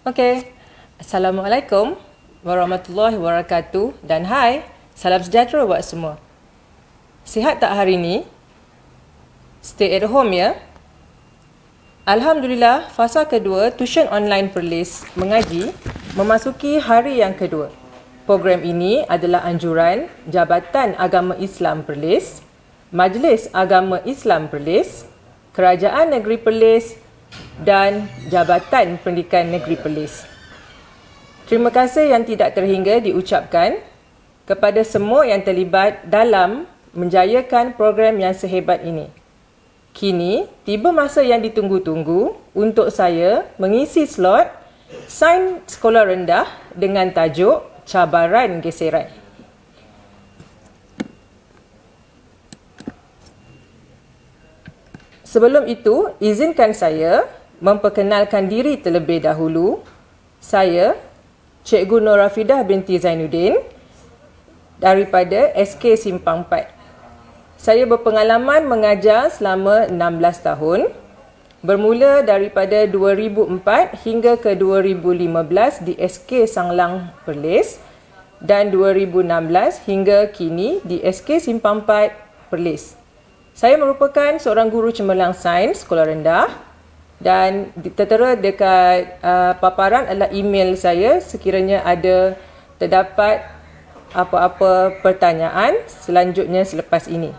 Okey. Assalamualaikum warahmatullahi wabarakatuh dan hai, salam sejahtera buat semua. Sihat tak hari ni? Stay at home ya. Alhamdulillah, fasa kedua tuition online Perlis mengaji memasuki hari yang kedua. Program ini adalah anjuran Jabatan Agama Islam Perlis, Majlis Agama Islam Perlis, Kerajaan Negeri Perlis dan Jabatan Pendidikan Negeri Perlis. Terima kasih yang tidak terhingga diucapkan kepada semua yang terlibat dalam menjayakan program yang sehebat ini. Kini, tiba masa yang ditunggu-tunggu untuk saya mengisi slot Sains Sekolah Rendah dengan tajuk Cabaran Geseran. Sebelum itu, izinkan saya memperkenalkan diri terlebih dahulu. Saya, Cikgu Nur Rafidah binti Zainuddin daripada SK Simpang 4. Saya berpengalaman mengajar selama 16 tahun, bermula daripada 2004 hingga ke 2015 di SK Sanglang Perlis dan 2016 hingga kini di SK Simpang 4 Perlis. Saya merupakan seorang guru cemerlang sains sekolah rendah dan tertera dekat paparan adalah email saya sekiranya ada terdapat apa-apa pertanyaan selanjutnya selepas ini.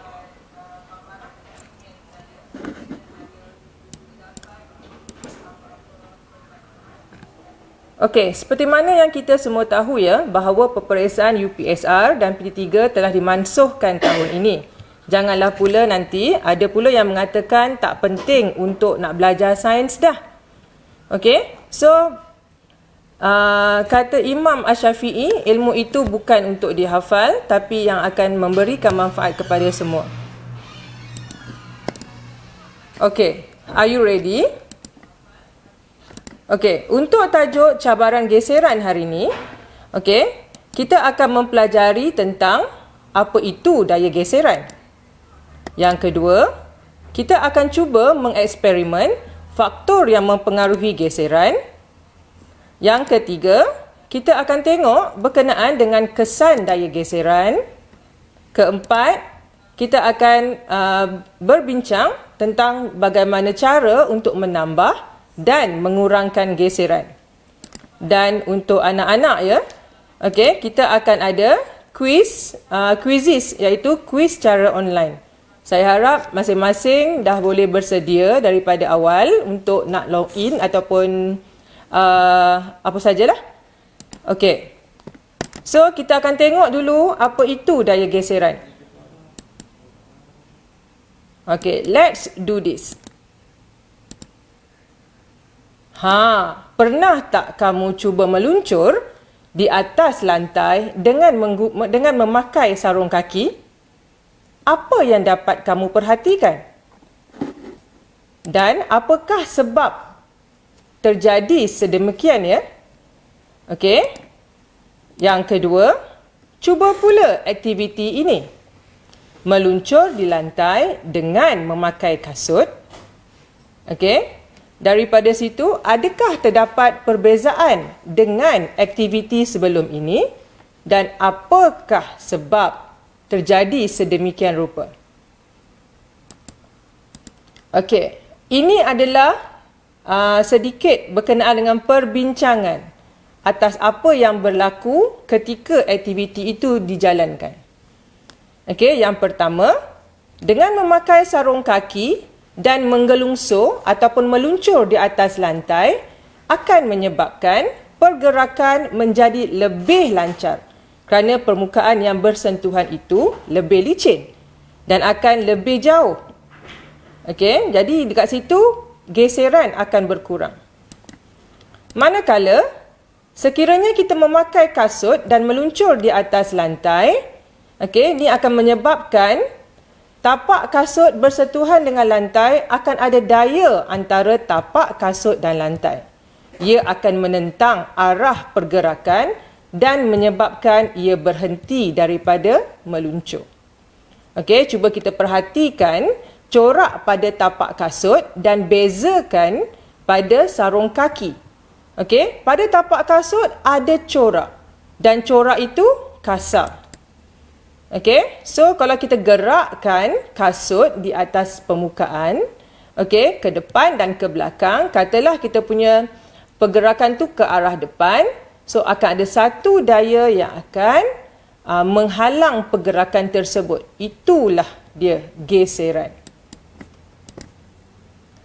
Okey, seperti mana yang kita semua tahu ya, bahawa peperiksaan UPSR dan PT3 telah dimansuhkan tahun ini. Janganlah pula nanti ada pula yang mengatakan tak penting untuk nak belajar sains dah. Okey, so kata Imam Asy-Syafi'i, ilmu itu bukan untuk dihafal tapi yang akan memberikan manfaat kepada semua. Okey, are you ready? Okey, untuk tajuk cabaran geseran hari ini, okey, kita akan mempelajari tentang apa itu daya geseran. Yang kedua, kita akan cuba mengeksperimen faktor yang mempengaruhi geseran. Yang ketiga, kita akan tengok berkenaan dengan kesan daya geseran. Keempat, kita akan berbincang tentang bagaimana cara untuk menambah dan mengurangkan geseran. Dan untuk anak-anak ya, okey, kita akan ada quizzes iaitu quiz secara online. Saya harap masing-masing dah boleh bersedia daripada awal untuk nak login ataupun apa sajalah. Okey. So, kita akan tengok dulu apa itu daya geseran. Okey, let's do this. Pernah tak kamu cuba meluncur di atas lantai dengan memakai sarung kaki? Apa yang dapat kamu perhatikan? Dan apakah sebab terjadi sedemikian ya? Okey. Yang kedua, cuba pula aktiviti ini. Meluncur di lantai dengan memakai kasut. Okey. Daripada situ, adakah terdapat perbezaan dengan aktiviti sebelum ini? Dan apakah sebab terjadi sedemikian rupa? Okey, ini adalah sedikit berkenaan dengan perbincangan atas apa yang berlaku ketika aktiviti itu dijalankan. Okey, yang pertama, dengan memakai sarung kaki dan menggelungsur ataupun meluncur di atas lantai akan menyebabkan pergerakan menjadi lebih lancar. Kerana permukaan yang bersentuhan itu lebih licin dan akan lebih jauh. Okey, jadi dekat situ geseran akan berkurang. Manakala sekiranya kita memakai kasut dan meluncur di atas lantai, okey, ini akan menyebabkan tapak kasut bersentuhan dengan lantai akan ada daya antara tapak kasut dan lantai. Ia akan menentang arah pergerakan dan menyebabkan ia berhenti daripada meluncur. Okey, cuba kita perhatikan corak pada tapak kasut dan bezakan pada sarung kaki. Okey, pada tapak kasut ada corak dan corak itu kasar. Okey, so kalau kita gerakkan kasut di atas permukaan, okey, ke depan dan ke belakang, katalah kita punya pergerakan tu ke arah depan, so akan ada satu daya yang akan menghalang pergerakan tersebut. Itulah dia geseran.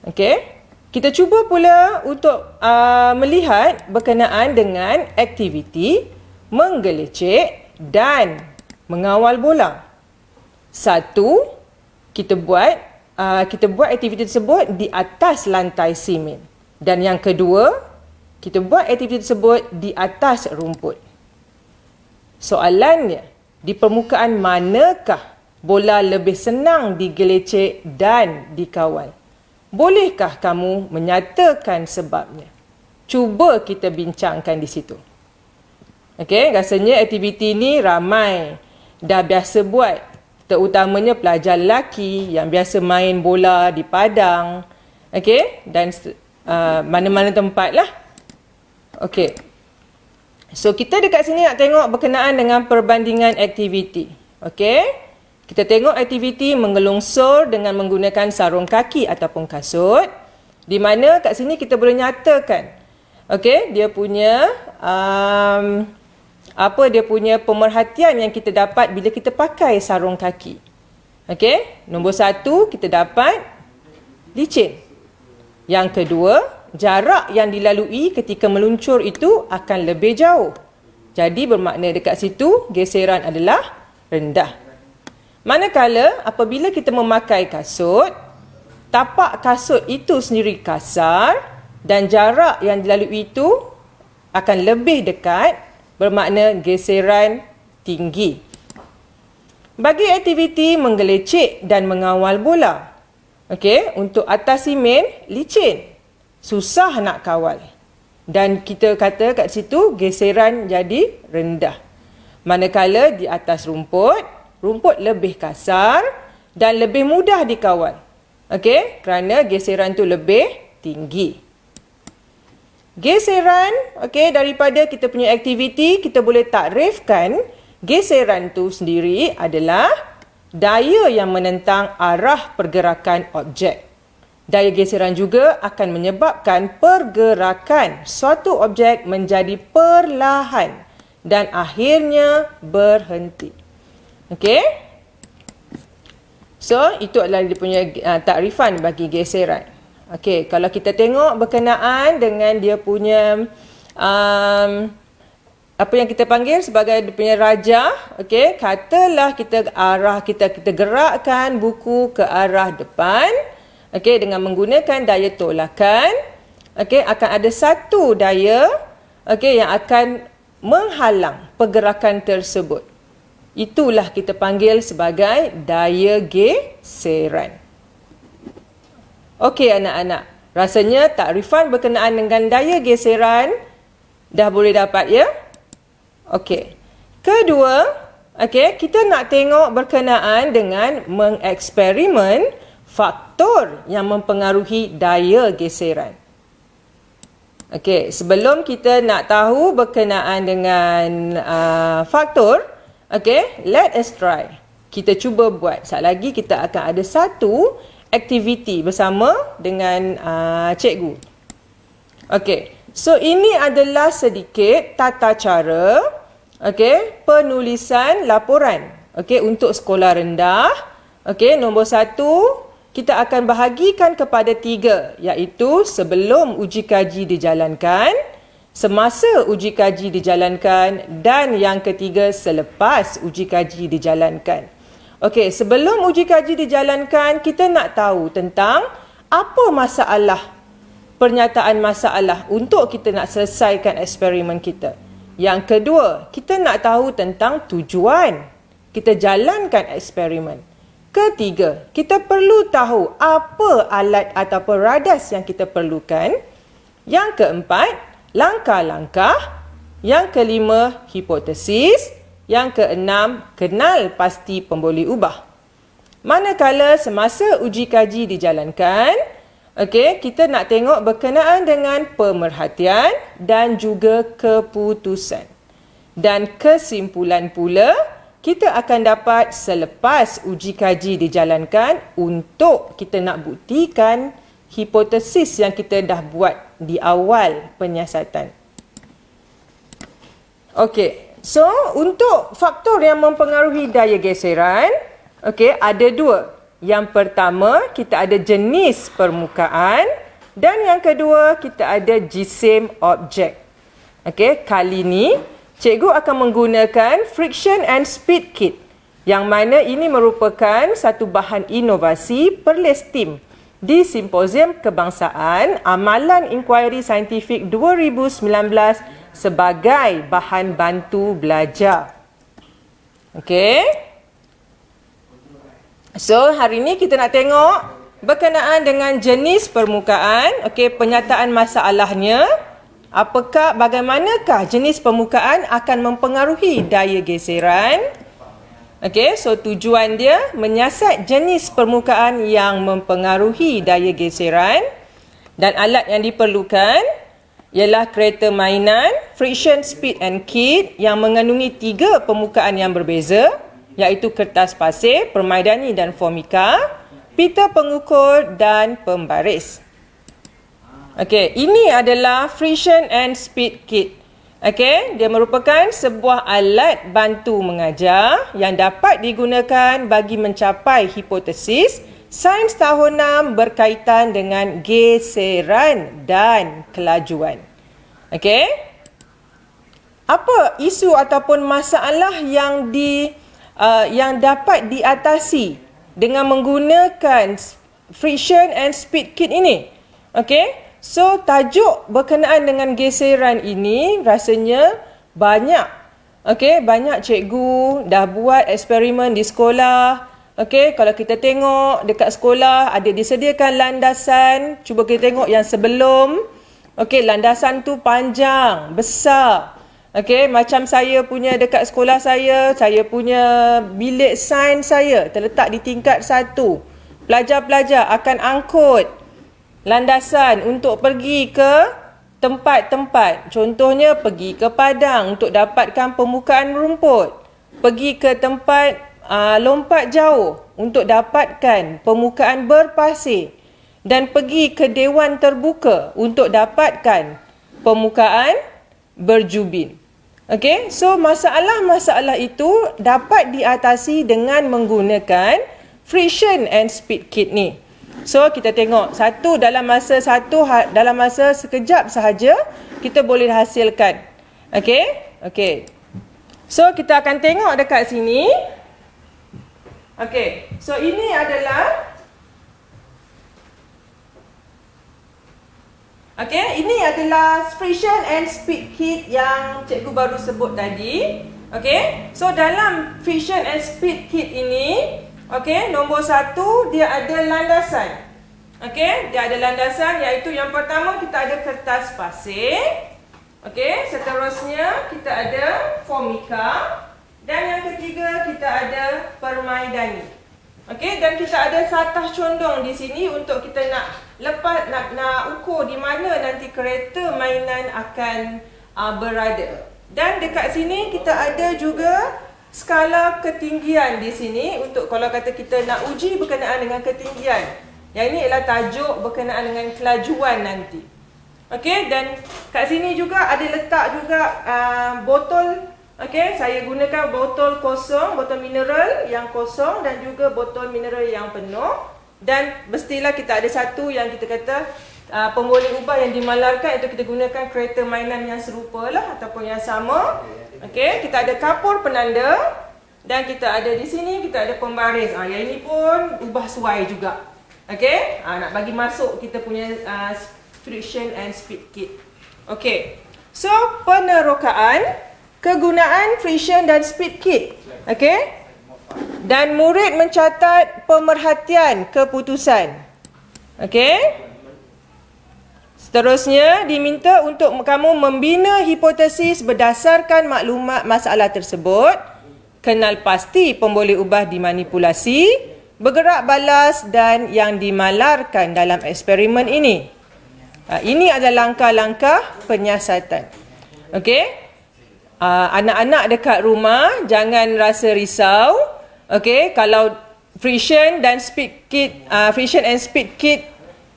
Okey. Kita cuba pula untuk melihat berkenaan dengan aktiviti menggelecek dan mengawal bola. Satu, kita buat aktiviti tersebut di atas lantai simen. Dan yang kedua, kita buat aktiviti tersebut di atas rumput. Soalannya, di permukaan manakah bola lebih senang digelecek dan dikawal? Bolehkah kamu menyatakan sebabnya? Cuba kita bincangkan di situ. Okey, rasanya aktiviti ni ramai dah biasa buat. Terutamanya pelajar lelaki yang biasa main bola di padang. Okey, dan mana-mana tempat lah. Okey. So, kita dekat sini nak tengok berkenaan dengan perbandingan aktiviti. Okey. Kita tengok aktiviti mengelungsur dengan menggunakan sarung kaki ataupun kasut. Di mana kat sini kita boleh nyatakan. Okey, dia punya dia punya pemerhatian yang kita dapat bila kita pakai sarung kaki. Okey, nombor 1 kita dapat licin. Yang kedua, jarak yang dilalui ketika meluncur itu akan lebih jauh. Jadi bermakna dekat situ geseran adalah rendah. Manakala apabila kita memakai kasut, tapak kasut itu sendiri kasar dan jarak yang dilalui itu akan lebih dekat, bermakna geseran tinggi. Bagi aktiviti menggelecek dan mengawal bola, okey, untuk atas simen licin, susah nak kawal. Dan kita kata kat situ geseran jadi rendah. Manakala di atas rumput lebih kasar dan lebih mudah dikawal. Okey, kerana geseran tu lebih tinggi. Geseran, okey, daripada kita punya aktiviti, kita boleh takrifkan geseran tu sendiri adalah daya yang menentang arah pergerakan objek. Daya geseran juga akan menyebabkan pergerakan suatu objek menjadi perlahan dan akhirnya berhenti. Okey. So, itu adalah dia punya takrifan bagi geseran. Okey, kalau kita tengok berkenaan dengan dia punya apa yang kita panggil sebagai dia punya raja, okey, katalah kita gerakkan buku ke arah depan, okey, dengan menggunakan daya tolakan, okey, akan ada satu daya, okey, yang akan menghalang pergerakan tersebut. Itulah kita panggil sebagai daya geseran. Okey anak-anak, rasanya takrifan berkenaan dengan daya geseran dah boleh dapat ya? Okey. Kedua, okey, kita nak tengok berkenaan dengan mengeksperimen faktor yang mempengaruhi daya geseran. Okey, sebelum kita nak tahu berkenaan dengan faktor, okey, let us try. Kita cuba buat. Sekejap lagi kita akan ada satu aktiviti bersama dengan cikgu. Okey, so ini adalah sedikit tata cara, okey, penulisan laporan. Okey, untuk sekolah rendah. Okey, nombor 1, kita akan bahagikan kepada 3, iaitu sebelum uji kaji dijalankan, semasa uji kaji dijalankan dan yang ketiga selepas uji kaji dijalankan. Okey, sebelum uji kaji dijalankan, kita nak tahu tentang apa masalah, pernyataan masalah untuk kita nak selesaikan eksperimen kita. Yang kedua, kita nak tahu tentang tujuan kita jalankan eksperimen. Ketiga, kita perlu tahu apa alat ataupun radas yang kita perlukan. Yang keempat, langkah-langkah. Yang kelima, hipotesis. Yang keenam, kenal pasti pemboleh ubah. Manakala semasa uji kaji dijalankan, Okey, kita nak tengok berkenaan dengan pemerhatian dan juga keputusan. Dan kesimpulan pula, kita akan dapat selepas uji kaji dijalankan untuk kita nak buktikan hipotesis yang kita dah buat di awal penyiasatan. Okey, so untuk faktor yang mempengaruhi daya geseran, okey, ada dua. Yang pertama, kita ada jenis permukaan dan yang kedua, kita ada jisim objek. Okey, kali ni cikgu akan menggunakan friction and speed kit yang mana ini merupakan satu bahan inovasi Perlestim di Simposium Kebangsaan Amalan Inkuari Saintifik 2019 sebagai bahan bantu belajar. Okey. So, hari ini kita nak tengok berkenaan dengan jenis permukaan, okey, penyataan masalahnya. Bagaimanakah jenis permukaan akan mempengaruhi daya geseran? Okey, so tujuan dia menyiasat jenis permukaan yang mempengaruhi daya geseran dan alat yang diperlukan ialah kereta mainan, friction, speed and kit yang mengandungi 3 permukaan yang berbeza, iaitu kertas pasir, permaidani dan formika, pita pengukur dan pembaris. Okey, ini adalah friction and speed kit. Okey, dia merupakan sebuah alat bantu mengajar yang dapat digunakan bagi mencapai hipotesis sains tahun 6 berkaitan dengan geseran dan kelajuan. Okey. Apa isu ataupun masalah yang dapat diatasi dengan menggunakan friction and speed kit ini? Okey. So, tajuk berkenaan dengan geseran ini rasanya banyak. Okey, banyak cikgu dah buat eksperimen di sekolah. Okey, kalau kita tengok dekat sekolah ada disediakan landasan. Cuba kita tengok yang sebelum. Okey, landasan tu panjang, besar. Okey, macam saya punya dekat sekolah saya punya bilik sains saya terletak di tingkat 1. Pelajar-pelajar akan angkut landasan untuk pergi ke tempat-tempat. Contohnya pergi ke padang untuk dapatkan permukaan rumput. Pergi ke tempat lompat jauh untuk dapatkan permukaan berpasir. Dan pergi ke dewan terbuka untuk dapatkan permukaan berjubin. Okey, so masalah-masalah itu dapat diatasi dengan menggunakan friction and speed kit ni. So, kita tengok dalam masa sekejap sahaja kita boleh hasilkan. Okey? Okey. So, kita akan tengok dekat sini. Okey. So, ini adalah friction and speed kit yang cikgu baru sebut tadi. Okey. So, dalam friction and speed kit ini, okey, nombor 1 dia ada landasan. Okey, dia ada landasan iaitu yang pertama kita ada kertas pasir. Okey, seterusnya kita ada formika dan yang ketiga kita ada permaidani. Okey, dan kita ada satah condong di sini untuk kita nak ukur di mana nanti kereta mainan akan berada. Dan dekat sini kita ada juga skala ketinggian di sini untuk kalau kata kita nak uji berkenaan dengan ketinggian. Yang ini ialah tajuk berkenaan dengan kelajuan nanti. Okey, dan kat sini juga ada letak juga botol. Okey, saya gunakan botol kosong, botol mineral yang kosong dan juga botol mineral yang penuh. Dan mestilah kita ada satu yang kita kata pemboleh ubah yang dimalarkan, itu kita gunakan kereta mainan yang serupa lah ataupun yang sama. Okey, kita ada kapur penanda dan kita ada di sini kita ada pembaris. Yang ini pun ubah suai juga. Okey, nak bagi masuk kita punya friction and speed kit. Okey. So, penerokaan kegunaan friction dan speed kit. Okey? Dan murid mencatat pemerhatian keputusan. Okey? Seterusnya, diminta untuk kamu membina hipotesis berdasarkan maklumat masalah tersebut, kenal pasti pemboleh ubah dimanipulasi, bergerak balas dan yang dimalarkan dalam eksperimen ini. Ini adalah langkah-langkah penyiasatan. Okey? Anak-anak dekat rumah jangan rasa risau. Okey, kalau friction and speed kit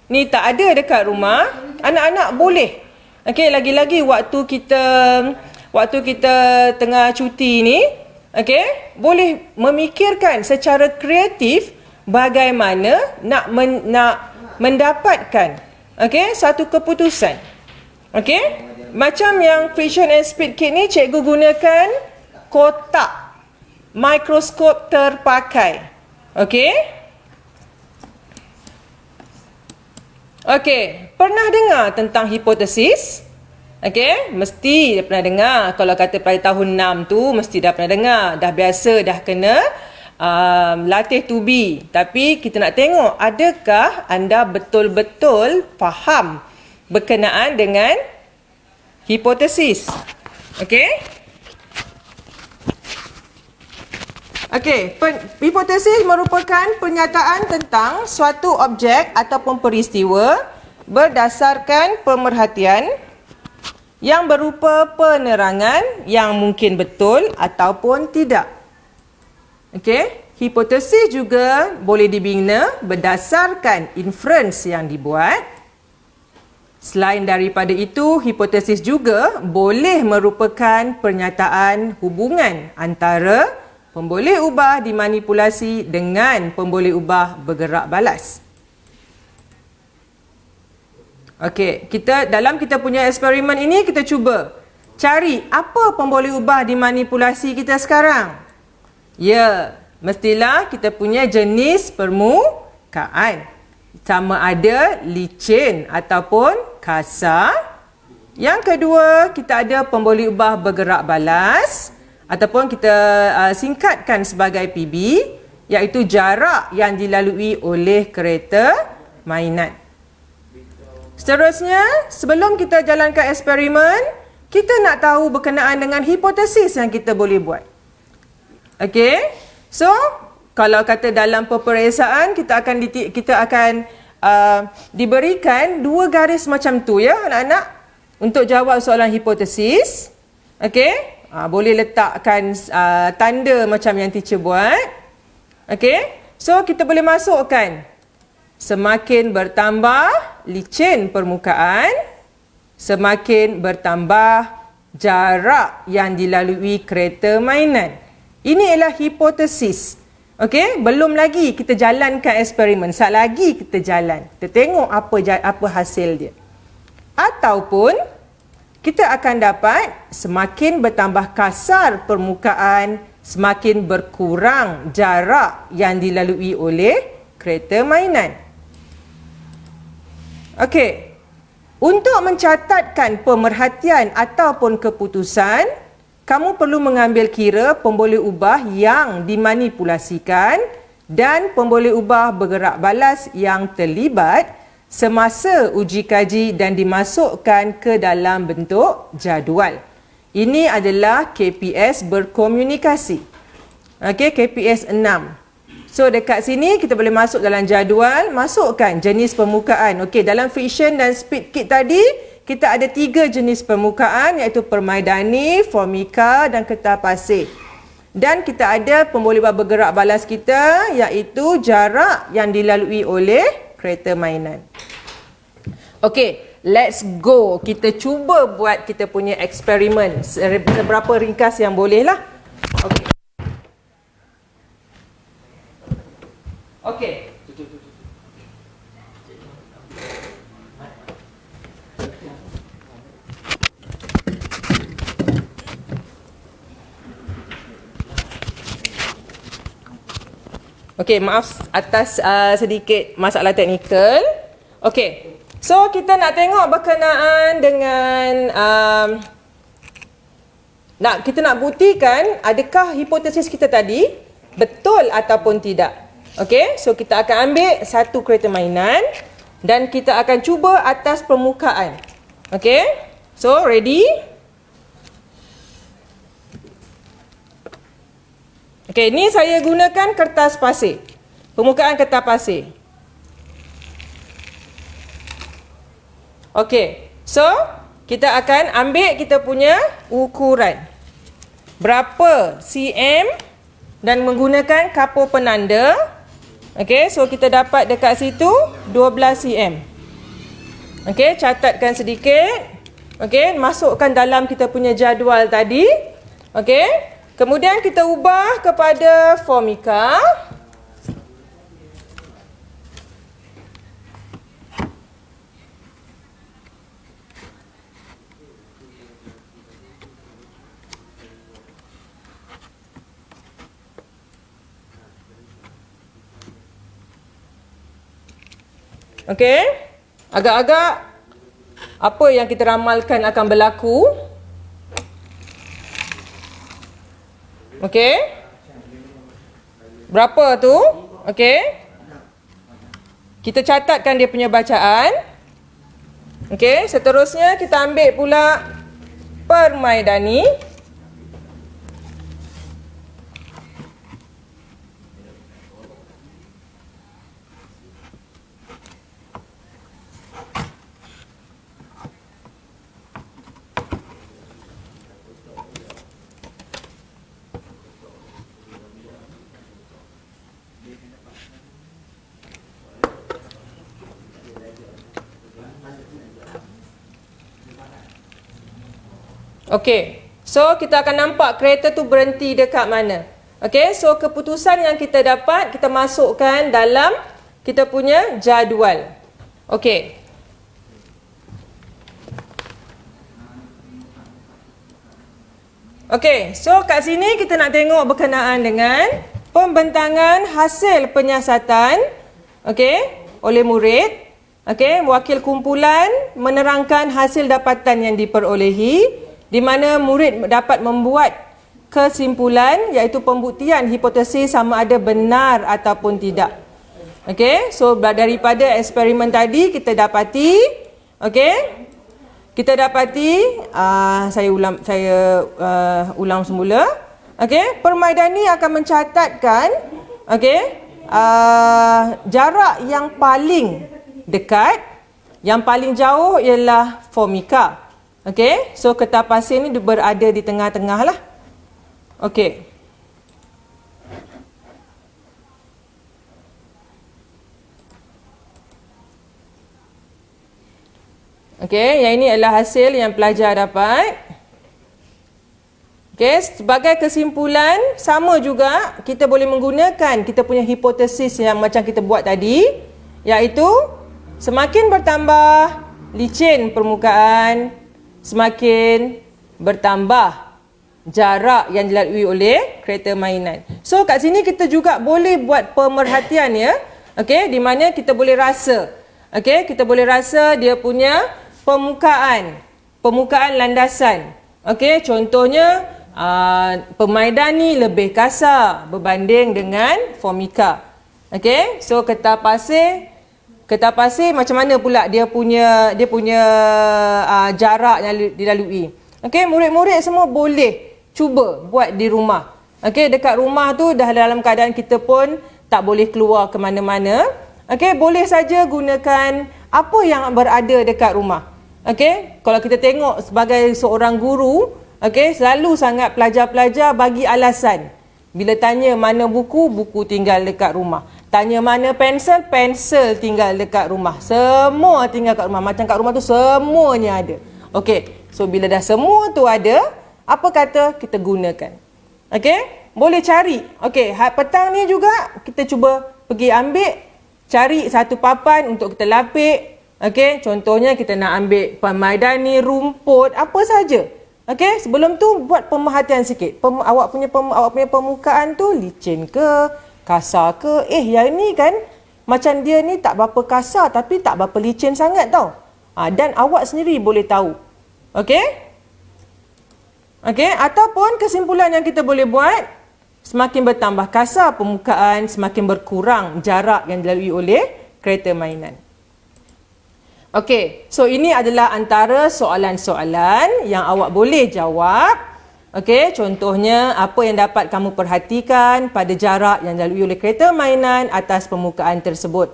ni tak ada dekat rumah, anak-anak boleh. Okey, lagi-lagi waktu kita tengah cuti ni, okey, boleh memikirkan secara kreatif bagaimana nak mendapatkan satu keputusan. Okey? Macam yang friction and speed kit ni, cikgu gunakan kotak mikroskop terpakai. Okey? Okey, pernah dengar tentang hipotesis? Okey, mesti dah pernah dengar. Kalau kata pada tahun 6 tu, mesti dah pernah dengar. Dah biasa, dah kena latih to be. Tapi kita nak tengok, adakah anda betul-betul faham berkenaan dengan hipotesis? Okey? Okey, hipotesis merupakan pernyataan tentang suatu objek ataupun peristiwa berdasarkan pemerhatian yang berupa penerangan yang mungkin betul ataupun tidak. Okey, hipotesis juga boleh dibina berdasarkan inference yang dibuat. Selain daripada itu, hipotesis juga boleh merupakan pernyataan hubungan antara pemboleh ubah dimanipulasi dengan pemboleh ubah bergerak balas. Okey, dalam kita punya eksperimen ini, kita cuba cari apa pemboleh ubah dimanipulasi kita sekarang. Ya, mestilah kita punya jenis permukaan. Sama ada licin ataupun kasar. Yang kedua, kita ada pemboleh ubah bergerak balas ataupun kita singkatkan sebagai PB, iaitu jarak yang dilalui oleh kereta mainan. Seterusnya, sebelum kita jalankan eksperimen, kita nak tahu berkenaan dengan hipotesis yang kita boleh buat. Okey? So, kalau kata dalam peperiksaan, kita akan diberikan 2 garis macam tu, ya anak-anak, untuk jawab soalan hipotesis. Okey? Boleh letakkan tanda macam yang teacher buat. Okey? So, kita boleh masukkan semakin bertambah licin permukaan, semakin bertambah jarak yang dilalui kereta mainan. Ini ialah hipotesis. Okey, belum lagi kita jalankan eksperimen. Sat lagi kita jalan. Kita tengok apa hasil dia. Ataupun kita akan dapat semakin bertambah kasar permukaan, semakin berkurang jarak yang dilalui oleh kereta mainan. Okey. Untuk mencatatkan pemerhatian ataupun keputusan, kamu perlu mengambil kira pemboleh ubah yang dimanipulasikan dan pemboleh ubah bergerak balas yang terlibat semasa uji kaji dan dimasukkan ke dalam bentuk jadual. Ini adalah KPS berkomunikasi. Okey, KPS 6. So dekat sini kita boleh masuk dalam jadual, masukkan jenis permukaan. Okey, dalam friction dan speed kit tadi, kita ada 3 jenis permukaan, iaitu permaidani, formika dan getah pasir. Dan kita ada pemboleh ubah bergerak balas kita, iaitu jarak yang dilalui oleh kereta mainan. Okey, let's go. Kita cuba buat kita punya eksperimen. Seberapa ringkas yang boleh lah. Okey. Okey. Okey, maaf atas sedikit masalah teknikal. Okey. So, kita nak tengok berkenaan dengan kita nak buktikan adakah hipotesis kita tadi betul ataupun tidak. Okey, so kita akan ambil satu kereta mainan dan kita akan cuba atas permukaan. Okey. So, ready? Okey, ni saya gunakan kertas pasir. Permukaan kertas pasir. Okey. So, kita akan ambil kita punya ukuran. Berapa cm dan menggunakan kapur penanda. Okey, so kita dapat dekat situ 12 cm. Okey, catatkan sedikit. Okey, masukkan dalam kita punya jadual tadi. Okey, kemudian kita ubah kepada formika. Okey, agak-agak apa yang kita ramalkan akan berlaku. Okey, berapa tu? Okey, kita catatkan dia punya bacaan. Okey, seterusnya kita ambil pula permaidani. Okey, so kita akan nampak kereta tu berhenti dekat mana. Okey, so keputusan yang kita dapat, kita masukkan dalam kita punya jadual. Okey. Okey, so kat sini kita nak tengok berkenaan dengan pembentangan hasil penyiasatan, okey, oleh murid. Okey, wakil kumpulan menerangkan hasil dapatan yang diperolehi, di mana murid dapat membuat kesimpulan iaitu pembuktian hipotesis sama ada benar ataupun tidak. Okey, so daripada eksperimen tadi kita dapati, okey, kita dapati saya ulang semula. Okey, permaidani akan mencatatkan okey, jarak yang paling dekat, yang paling jauh ialah formika. Okey, so kertas pasir ni berada di tengah-tengah lah. Okey. Okey, yang ini adalah hasil yang pelajar dapat. Okey, sebagai kesimpulan, sama juga kita boleh menggunakan kita punya hipotesis yang macam kita buat tadi, iaitu semakin bertambah licin permukaan, semakin bertambah jarak yang dilalui oleh kereta mainan. So kat sini kita juga boleh buat pemerhatian ya. Okey, di mana kita boleh rasa. Okey, kita boleh rasa dia punya permukaan landasan. Okey, contohnya permaidani lebih kasar berbanding dengan formika. Okey, so kertas pasir macam mana pula dia punya jarak yang dilalui. Okey, murid-murid semua boleh cuba buat di rumah. Okey, dekat rumah tu dah dalam keadaan kita pun tak boleh keluar ke mana-mana. Okey, boleh saja gunakan apa yang berada dekat rumah. Okey, kalau kita tengok sebagai seorang guru, okey, selalu sangat pelajar-pelajar bagi alasan. Bila tanya mana buku, buku tinggal dekat rumah. Tanya mana pensel, pensel tinggal dekat rumah. Semua tinggal kat rumah. Macam kat rumah tu semuanya ada. Okey, so bila dah semua tu ada, apa kata kita gunakan. Okey, boleh cari. Okey, petang ni juga kita cuba pergi ambil, cari satu papan untuk kita lapik. Okey, contohnya kita nak ambil permaidani, rumput, apa saja. Okey, sebelum tu buat pemerhatian sikit. Awak punya permukaan tu licin ke? Kasar ke? Yang ni kan macam dia ni tak berapa kasar tapi tak berapa licin sangat tau. Dan awak sendiri boleh tahu. Okey? Okey, ataupun kesimpulan yang kita boleh buat, semakin bertambah kasar permukaan, semakin berkurang jarak yang dilalui oleh kereta mainan. Okey, so ini adalah antara soalan-soalan yang awak boleh jawab. Okey, contohnya apa yang dapat kamu perhatikan pada jarak yang dilalui oleh kereta mainan atas permukaan tersebut.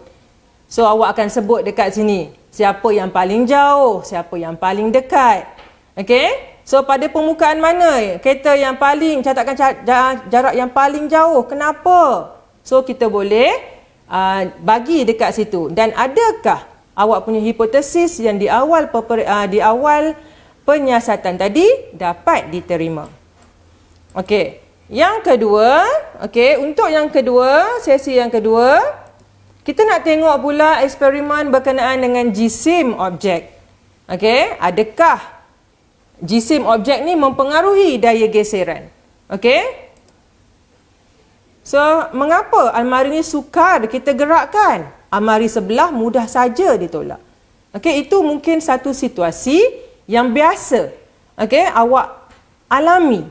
So awak akan sebut dekat sini, siapa yang paling jauh, siapa yang paling dekat. Okey? So pada permukaan mana kereta yang paling, catatkan jarak yang paling jauh. Kenapa? So kita boleh bagi dekat situ. Dan adakah awak punya hipotesis yang di awal penyiasatan tadi dapat diterima. Okey. Yang kedua, okey, untuk yang kedua, sesi yang kedua, kita nak tengok pula eksperimen berkenaan dengan jisim objek. Okey, adakah jisim objek ni mempengaruhi daya geseran? Okey? So, mengapa almari ni sukar kita gerakkan? Almari sebelah mudah saja ditolak. Okey, itu mungkin satu situasi yang biasa, okey, awak alami.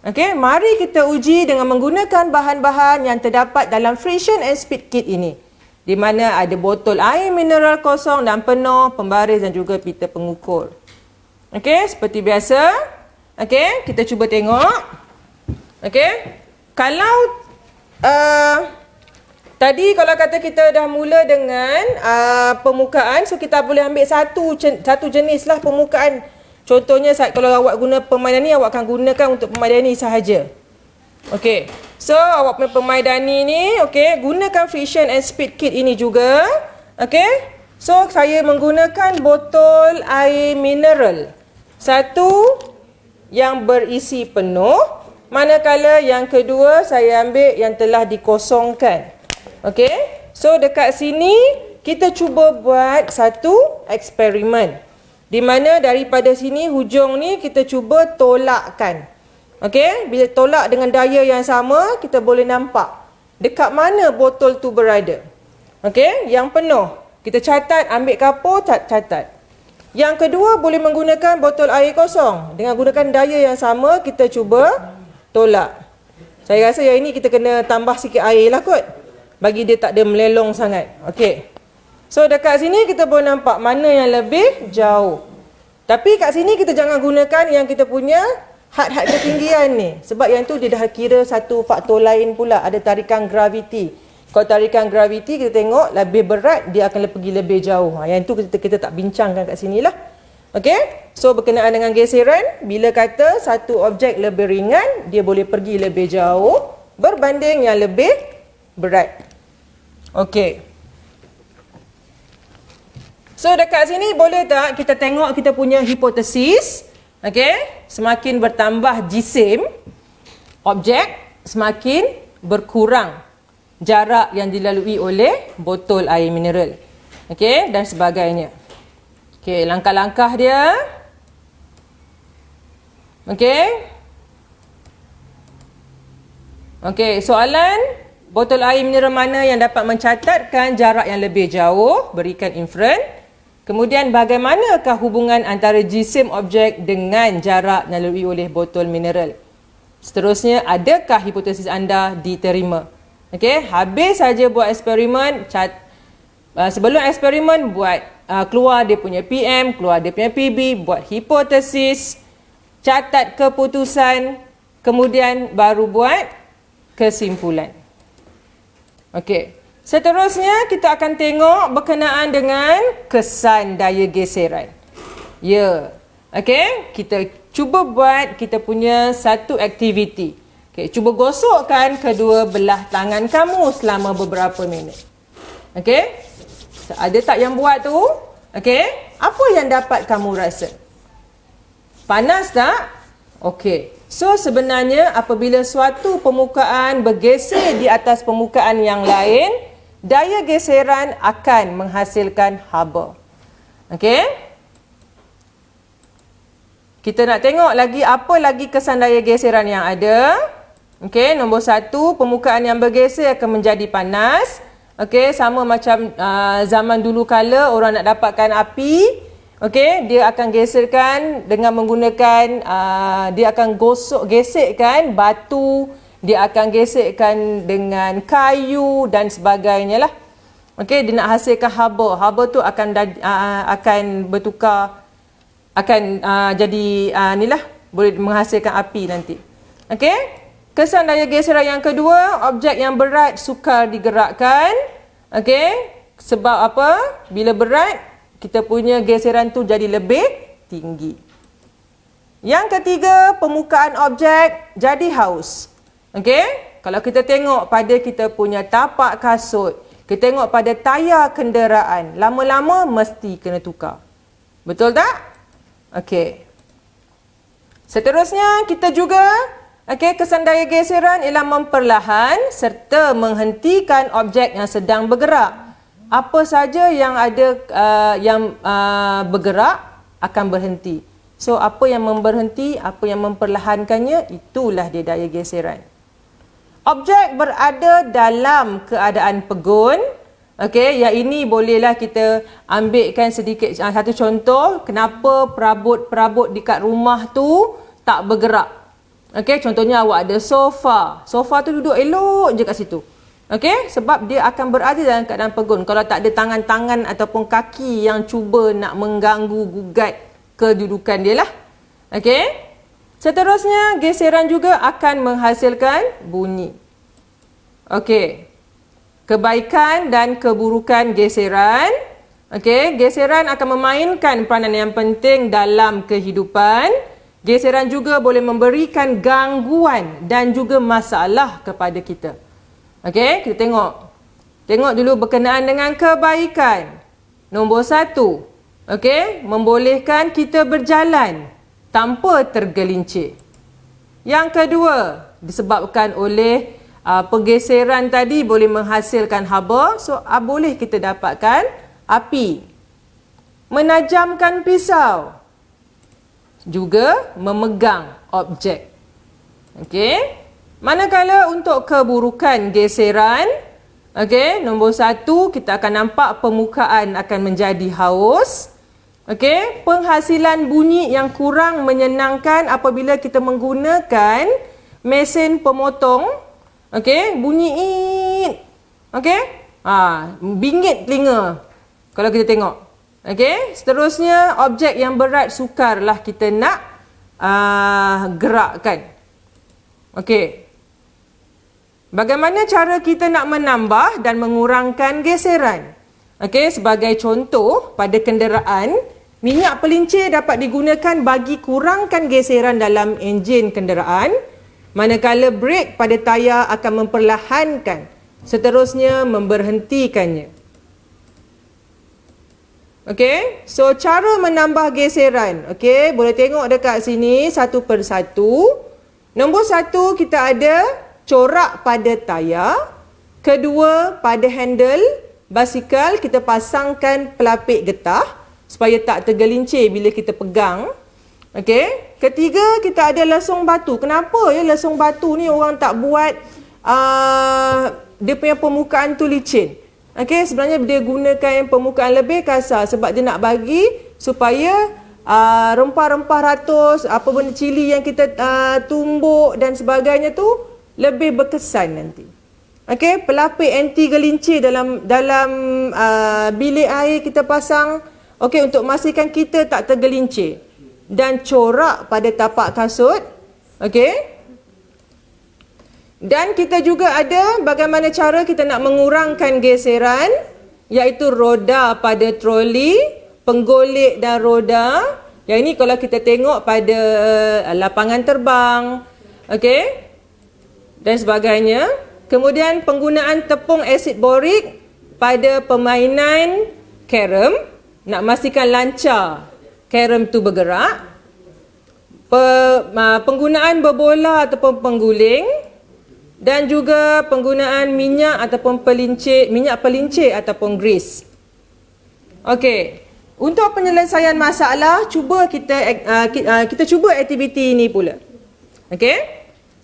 Okey, mari kita uji dengan menggunakan bahan-bahan yang terdapat dalam friction and speed kit ini, di mana ada botol air mineral kosong dan penuh, pembaris dan juga pita pengukur. Okey, seperti biasa. Okey, kita cuba tengok. Okey, kalau tadi kalau kata kita dah mula dengan permukaan, so kita boleh ambil satu jenis lah permukaan. Contohnya kalau awak guna pemaidani, awak akan gunakan untuk pemaidani sahaja. Okey. So awak punya pemaidani ni, okey, gunakan friction and speed kit ini juga. Okey. So saya menggunakan botol air mineral. Satu yang berisi penuh, manakala yang kedua saya ambil yang telah dikosongkan. Okey, so dekat sini kita cuba buat satu eksperimen, di mana daripada sini hujung ni kita cuba tolakkan. Okey, bila tolak dengan daya yang sama, kita boleh nampak dekat mana botol tu berada. Okey, yang penuh kita catat, ambil kapur catat. Yang kedua boleh menggunakan botol air kosong, dengan gunakan daya yang sama kita cuba tolak. Saya rasa yang ini kita kena tambah sikit air lah kot, bagi dia tak ada melelong sangat. Okey. So dekat sini kita boleh nampak mana yang lebih jauh. Tapi kat sini kita jangan gunakan yang kita punya had ketinggian ni. Sebab yang tu dia dah kira satu faktor lain pula. Ada tarikan graviti. Kalau tarikan graviti kita tengok lebih berat, dia akan pergi lebih jauh. Yang tu kita tak bincangkan kat sini lah. Okey. So berkenaan dengan geseran, bila kata satu objek lebih ringan, dia boleh pergi lebih jauh berbanding yang lebih berat. Okey. So dekat sini boleh tak kita tengok kita punya hipotesis? Okey, semakin bertambah jisim objek, semakin berkurang jarak yang dilalui oleh botol air mineral. Okey, dan sebagainya. Okey, langkah-langkah dia. Okey. Okey, soalan, botol air mineral mana yang dapat mencatatkan jarak yang lebih jauh? Berikan infront. Kemudian bagaimanakah hubungan antara jisim objek dengan jarak yang dilalui oleh botol mineral? Seterusnya, adakah hipotesis anda diterima? Okey, habis saja buat eksperimen. Sebelum eksperimen, buat keluar dia punya PM, keluar dia punya PB, buat hipotesis, catat keputusan, kemudian baru buat kesimpulan. Okey. Seterusnya kita akan tengok berkenaan dengan kesan daya geseran. Ya. Okey, kita cuba buat kita punya satu aktiviti. Okey, cuba gosokkan kedua belah tangan kamu selama beberapa minit. Okey? Ada tak yang buat tu? Okey? Apa yang dapat kamu rasa? Panas tak? Okey. So sebenarnya apabila suatu permukaan bergeser di atas permukaan yang lain, daya geseran akan menghasilkan haba. Okey? Kita nak tengok lagi apa lagi kesan daya geseran yang ada. Okey, nombor satu, permukaan yang bergeser akan menjadi panas. Okey, sama macam zaman dulu kala orang nak dapatkan api. Okey, dia akan geserkan dengan menggunakan, dia akan gesekkan batu, dia akan gesekkan dengan kayu dan sebagainya lah. Okey, dia nak hasilkan haba. Haba tu akan bertukar, akan jadi boleh menghasilkan api nanti. Okey? Kesan daya geseran yang kedua, objek yang berat sukar digerakkan. Okey? Sebab apa? Bila berat, kita punya geseran tu jadi lebih tinggi. Yang ketiga, permukaan objek jadi haus. Okey? Kalau kita tengok pada kita punya tapak kasut, kita tengok pada tayar kenderaan, lama-lama mesti kena tukar. Betul tak? Okey. Seterusnya, kita juga, kesan daya geseran ialah memperlahan serta menghentikan objek yang sedang bergerak. Apa saja yang ada bergerak akan berhenti. So, apa yang memberhenti, apa yang memperlahankannya, itulah dia daya geseran. Objek berada dalam keadaan pegun. Okey, yang ini bolehlah kita ambilkan sedikit satu contoh kenapa perabot-perabot dekat rumah tu tak bergerak. Okey, contohnya awak ada sofa. Sofa tu duduk elok je kat situ. Okey, sebab dia akan berada dalam keadaan pegun. Kalau tak ada tangan-tangan ataupun kaki yang cuba nak mengganggu gugat kedudukan dia lah. Okey. Seterusnya, geseran juga akan menghasilkan bunyi. Okey. Kebaikan dan keburukan geseran. Okey, geseran akan memainkan peranan yang penting dalam kehidupan. Geseran juga boleh memberikan gangguan dan juga masalah kepada kita. Okey, kita tengok. Tengok dulu berkenaan dengan kebaikan. Nombor 1. Okey, membolehkan kita berjalan tanpa tergelincir. Yang kedua, disebabkan oleh pergeseran tadi boleh menghasilkan haba, so boleh kita dapatkan api. Menajamkan pisau. Juga memegang objek. Okey. Manakala untuk keburukan geseran, okey, nombor 1 kita akan nampak permukaan akan menjadi haus. Okey, penghasilan bunyi yang kurang menyenangkan apabila kita menggunakan mesin pemotong. Okey, bunyi it. Okey? Bingit telinga kalau kita tengok. Okey, seterusnya objek yang berat sukarlah kita nak gerakkan. Okey. Bagaimana cara kita nak menambah dan mengurangkan geseran? Okey, sebagai contoh pada kenderaan, minyak pelincir dapat digunakan bagi kurangkan geseran dalam enjin kenderaan, manakala brek pada tayar akan memperlahankan, seterusnya memberhentikannya. Okey, so cara menambah geseran. Okey, boleh tengok dekat sini satu persatu. Nombor 1 kita ada corak pada tayar. Kedua, pada handle basikal kita pasangkan pelapik getah supaya tak tergelincir bila kita pegang. Okey. Ketiga, kita ada lesung batu. Kenapa ya lesung batu ni orang tak buat dia punya permukaan tu licin? Okey, sebenarnya dia gunakan permukaan lebih kasar sebab dia nak bagi supaya rempah-rempah ratus, apa benda cili yang kita tumbuk dan sebagainya tu lebih berkesan nanti. Okey, pelapik anti gelincir dalam bilik air kita pasang. Okey, untuk memastikan kita tak tergelincir. Dan corak pada tapak kasut. Okey. Dan kita juga ada bagaimana cara kita nak mengurangkan geseran, iaitu roda pada troli, penggolek dan roda. Yang ini kalau kita tengok pada lapangan terbang, okey, dan sebagainya. Kemudian penggunaan tepung asid borik pada permainan carom, nak memastikan lancar carom tu bergerak. Penggunaan berbola ataupun pengguling, dan juga penggunaan minyak ataupun minyak pelincir ataupun grease. Okey, untuk penyelesaian masalah, cuba kita cuba aktiviti ini pula. Okey,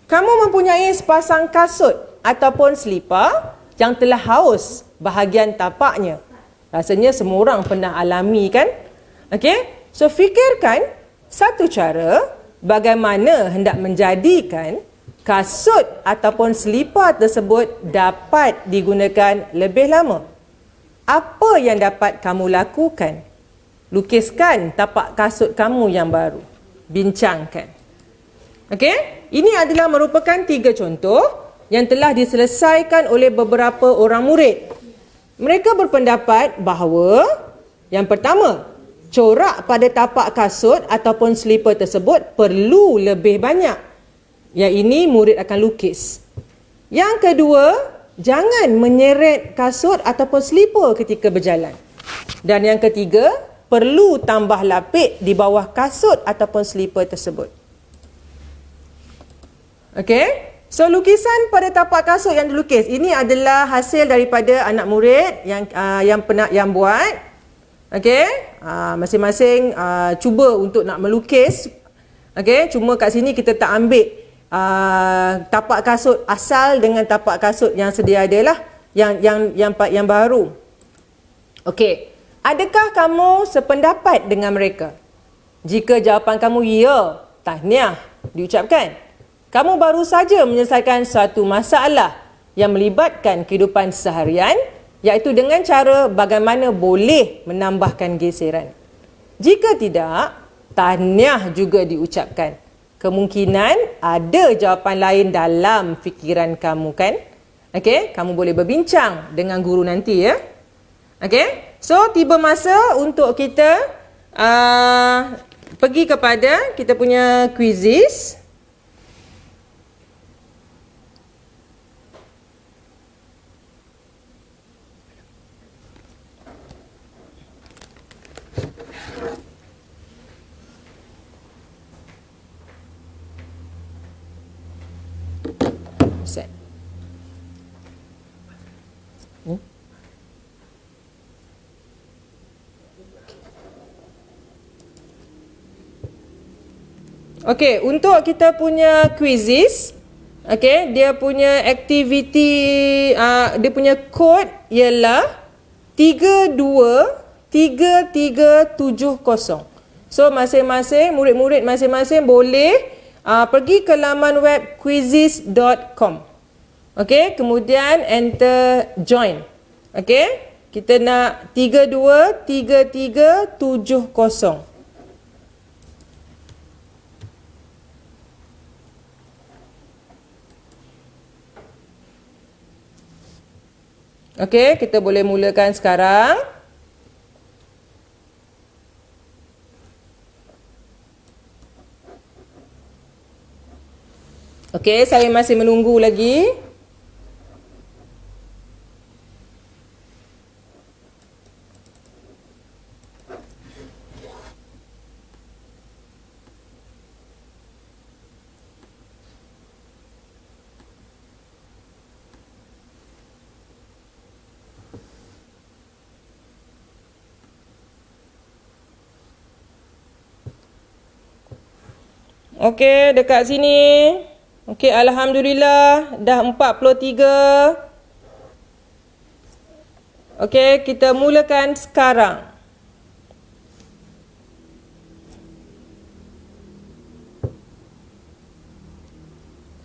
kamu mempunyai sepasang kasut ataupun selipar yang telah haus bahagian tapaknya. Rasanya semua orang pernah alami kan? Okey, so fikirkan satu cara bagaimana hendak menjadikan kasut ataupun selipar tersebut dapat digunakan lebih lama. Apa yang dapat kamu lakukan? Lukiskan tapak kasut kamu yang baru. Bincangkan. Okey, ini adalah merupakan 3 contoh yang telah diselesaikan oleh beberapa orang murid. Mereka berpendapat bahawa yang pertama, corak pada tapak kasut ataupun slipper tersebut perlu lebih banyak. Yang ini murid akan lukis. Yang kedua, jangan menyeret kasut ataupun slipper ketika berjalan. Dan yang ketiga, perlu tambah lapik di bawah kasut ataupun slipper tersebut. Okey, so lukisan pada tapak kasut yang dilukis ini adalah hasil daripada anak murid yang buat. Okey, masing-masing cuba untuk nak melukis. Okey, cuma kat sini kita tak ambil tapak kasut asal dengan tapak kasut yang sedia ada lah, yang baru. Okey, adakah kamu sependapat dengan mereka? Jika jawapan kamu ya, tahniah diucapkan. Kamu baru saja menyelesaikan suatu masalah yang melibatkan kehidupan seharian, iaitu dengan cara bagaimana boleh menambahkan geseran. Jika tidak, tahniah juga diucapkan. Kemungkinan ada jawapan lain dalam fikiran kamu, kan? Okey, kamu boleh berbincang dengan guru nanti, ya. Okey, so tiba masa untuk kita pergi kepada kita punya quizzes. Set. Okey, untuk kita punya quizzes, okey, dia punya aktiviti, dia punya kod ialah 323370. So masing-masing murid-murid masing-masing boleh pergi ke laman web quizzes.com. Okey, kemudian enter join. Okey, kita nak 323370. Okey, kita boleh mulakan sekarang. Okey, saya masih menunggu lagi. Okey, dekat sini. Okey, alhamdulillah dah 43. Okey, kita mulakan sekarang.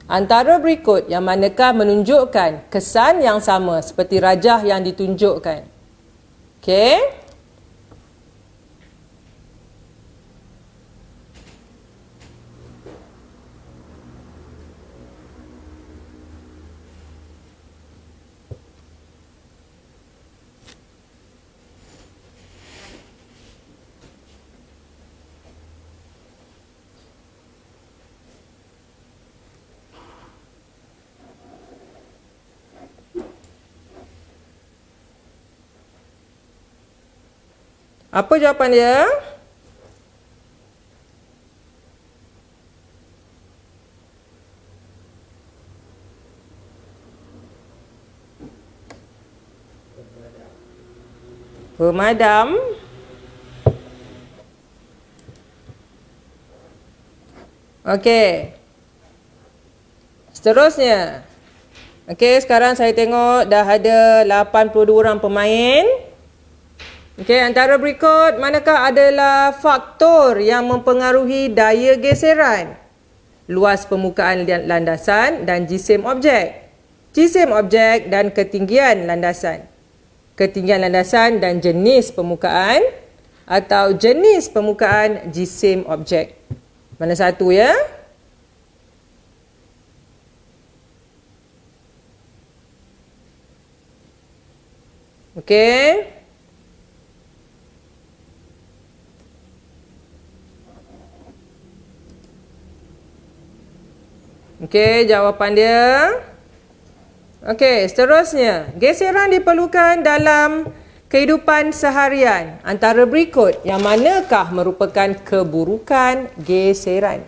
Antara berikut yang manakah menunjukkan kesan yang sama seperti rajah yang ditunjukkan? Okey. Apa jawapan dia? Pemadam. Okey. Seterusnya. Okey, sekarang saya tengok dah ada 82 orang pemain. Okey, antara berikut manakah adalah faktor yang mempengaruhi daya geseran? Luas permukaan landasan dan jisim objek. Jisim objek dan ketinggian landasan. Ketinggian landasan dan jenis permukaan atau jenis permukaan jisim objek. Mana satu, ya? Okey. Okey, jawapan dia. Okey, seterusnya. Geseran diperlukan dalam kehidupan seharian. Antara berikut, yang manakah merupakan keburukan geseran?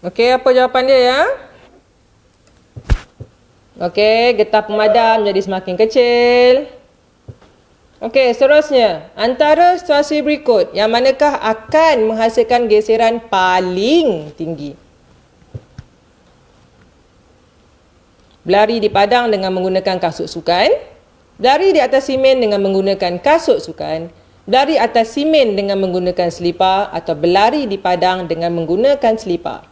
Okey, apa jawapan dia ya? Okey, getah pemadam jadi semakin kecil. Okey, seterusnya. Antara situasi berikut, yang manakah akan menghasilkan geseran paling tinggi? Berlari di padang dengan menggunakan kasut sukan. Berlari di atas simen dengan menggunakan kasut sukan. Berlari atas simen dengan menggunakan selipar. Atau berlari di padang dengan menggunakan selipar.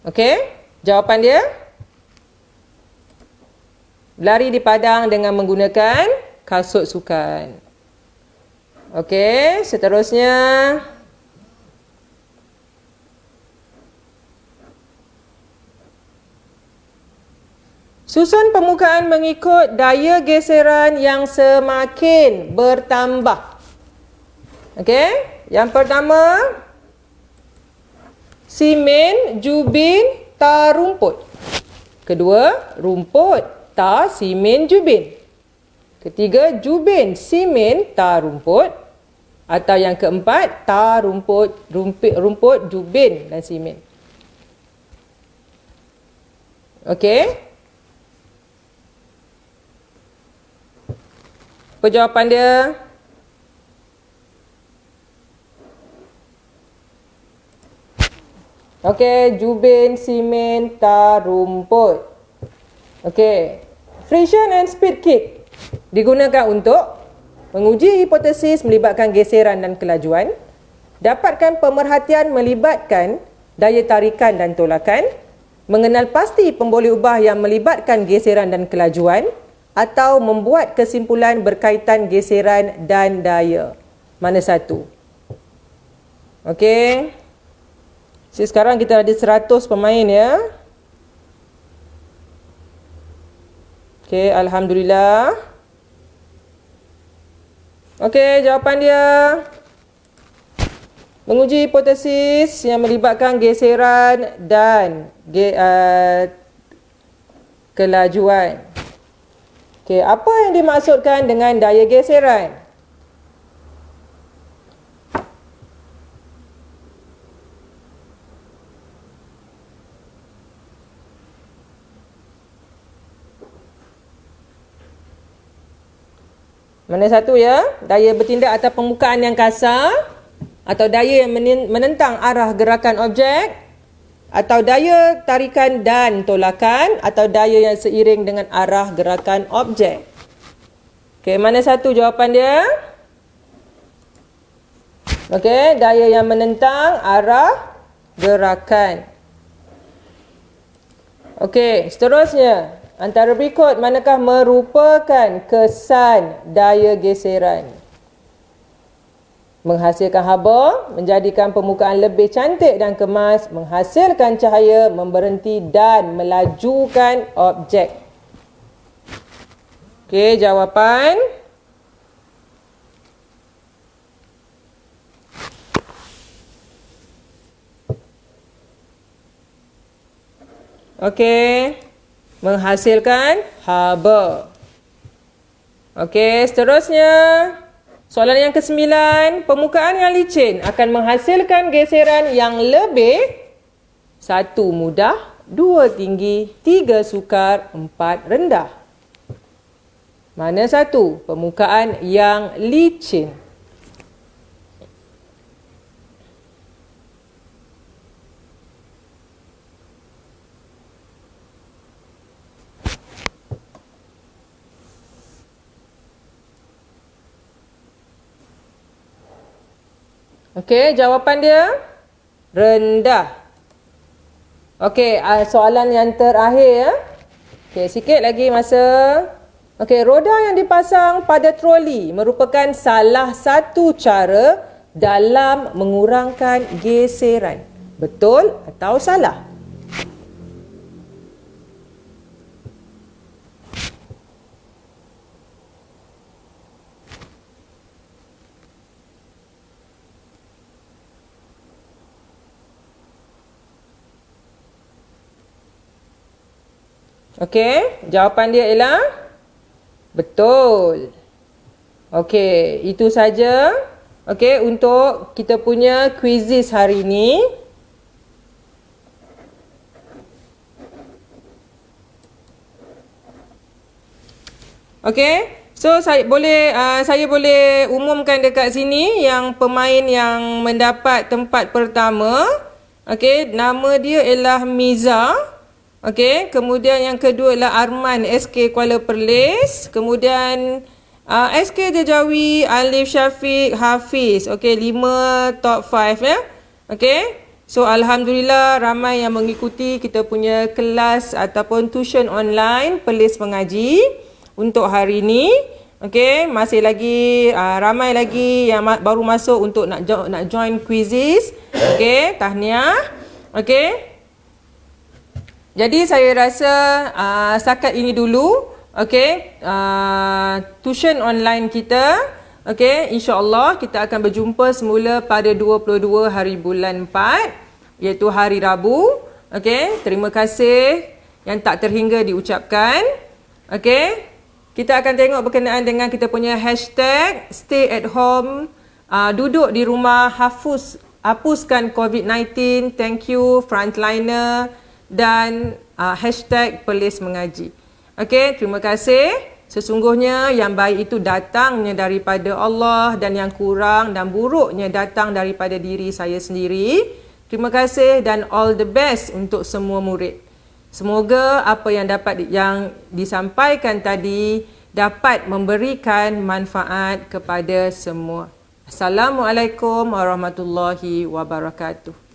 Okey, jawapan dia? Berlari di padang dengan menggunakan kasut sukan. Okey, seterusnya. Susun permukaan mengikut daya geseran yang semakin bertambah. Okey, yang pertama, simen, jubin, tar, rumput. Kedua, rumput, tar, simen, jubin. Ketiga, jubin, simen, tar, rumput. Atau yang keempat, tar, rumput, jubin dan simen. Okey. Apa jawapan dia? Okey, jubin, simen, tar, rumput. Okey. Friction and speed kick digunakan untuk menguji hipotesis melibatkan geseran dan kelajuan, dapatkan pemerhatian melibatkan daya tarikan dan tolakan, mengenal pasti pemboleh ubah yang melibatkan geseran dan kelajuan, atau membuat kesimpulan berkaitan geseran dan daya. Mana satu? Okey. Sekarang kita ada 100 pemain ya. Okey, alhamdulillah. Okey, jawapan dia. Menguji hipotesis yang melibatkan geseran dan kelajuan. Okey, apa yang dimaksudkan dengan daya geseran? Mana satu ya? Daya bertindak atas permukaan yang kasar, atau daya yang menentang arah gerakan objek, atau daya tarikan dan tolakan, atau daya yang seiring dengan arah gerakan objek. Okey, mana satu jawapan dia? Okey, daya yang menentang arah gerakan. Okey, seterusnya. Antara berikut manakah merupakan kesan daya geseran? Menghasilkan haba, menjadikan permukaan lebih cantik dan kemas, menghasilkan cahaya, memberhenti dan melajukan objek. Okey, jawapan. Okey, menghasilkan haba. Okey, seterusnya. Soalan yang ke-9, permukaan yang licin akan menghasilkan geseran yang lebih 1 mudah, 2 tinggi, 3 sukar, 4 rendah. Mana satu? Permukaan yang licin. Okey, jawapan dia rendah. Okey, soalan yang terakhir ya. Okey, sikit lagi masa. Okey, roda yang dipasang pada troli merupakan salah satu cara dalam mengurangkan geseran. Betul atau salah? Okey, jawapan dia ialah betul. Okey, itu saja. Okey, untuk kita punya quizzes hari ini. Okey, so saya boleh umumkan dekat sini yang pemain yang mendapat tempat pertama. Okey, nama dia ialah Miza. Okey, kemudian yang kedua ialah Arman SK Kuala Perlis. Kemudian SK Jajawi, Alif Syafiq, Hafiz. Okey, 5 top 5 ya. Okey. So alhamdulillah ramai yang mengikuti kita punya kelas ataupun tuition online Perlis Mengaji untuk hari ini. Okey, masih lagi ramai lagi yang baru masuk untuk nak join quizzes. Okey, tahniah. Okey. Jadi saya rasa setakat ini dulu, okey, tuition online kita. Okey, insya-Allah kita akan berjumpa semula pada 22 hari bulan 4 iaitu hari Rabu. Okey, terima kasih yang tak terhingga diucapkan. Okey, kita akan tengok berkenaan dengan kita punya hashtag stay at home, duduk di rumah, hapuskan COVID-19, thank you frontliner, dan hashtag Perlis Mengaji. Okey, terima kasih. Sesungguhnya yang baik itu datangnya daripada Allah dan yang kurang dan buruknya datang daripada diri saya sendiri. Terima kasih dan all the best untuk semua murid. Semoga apa yang disampaikan tadi dapat memberikan manfaat kepada semua. Assalamualaikum warahmatullahi wabarakatuh.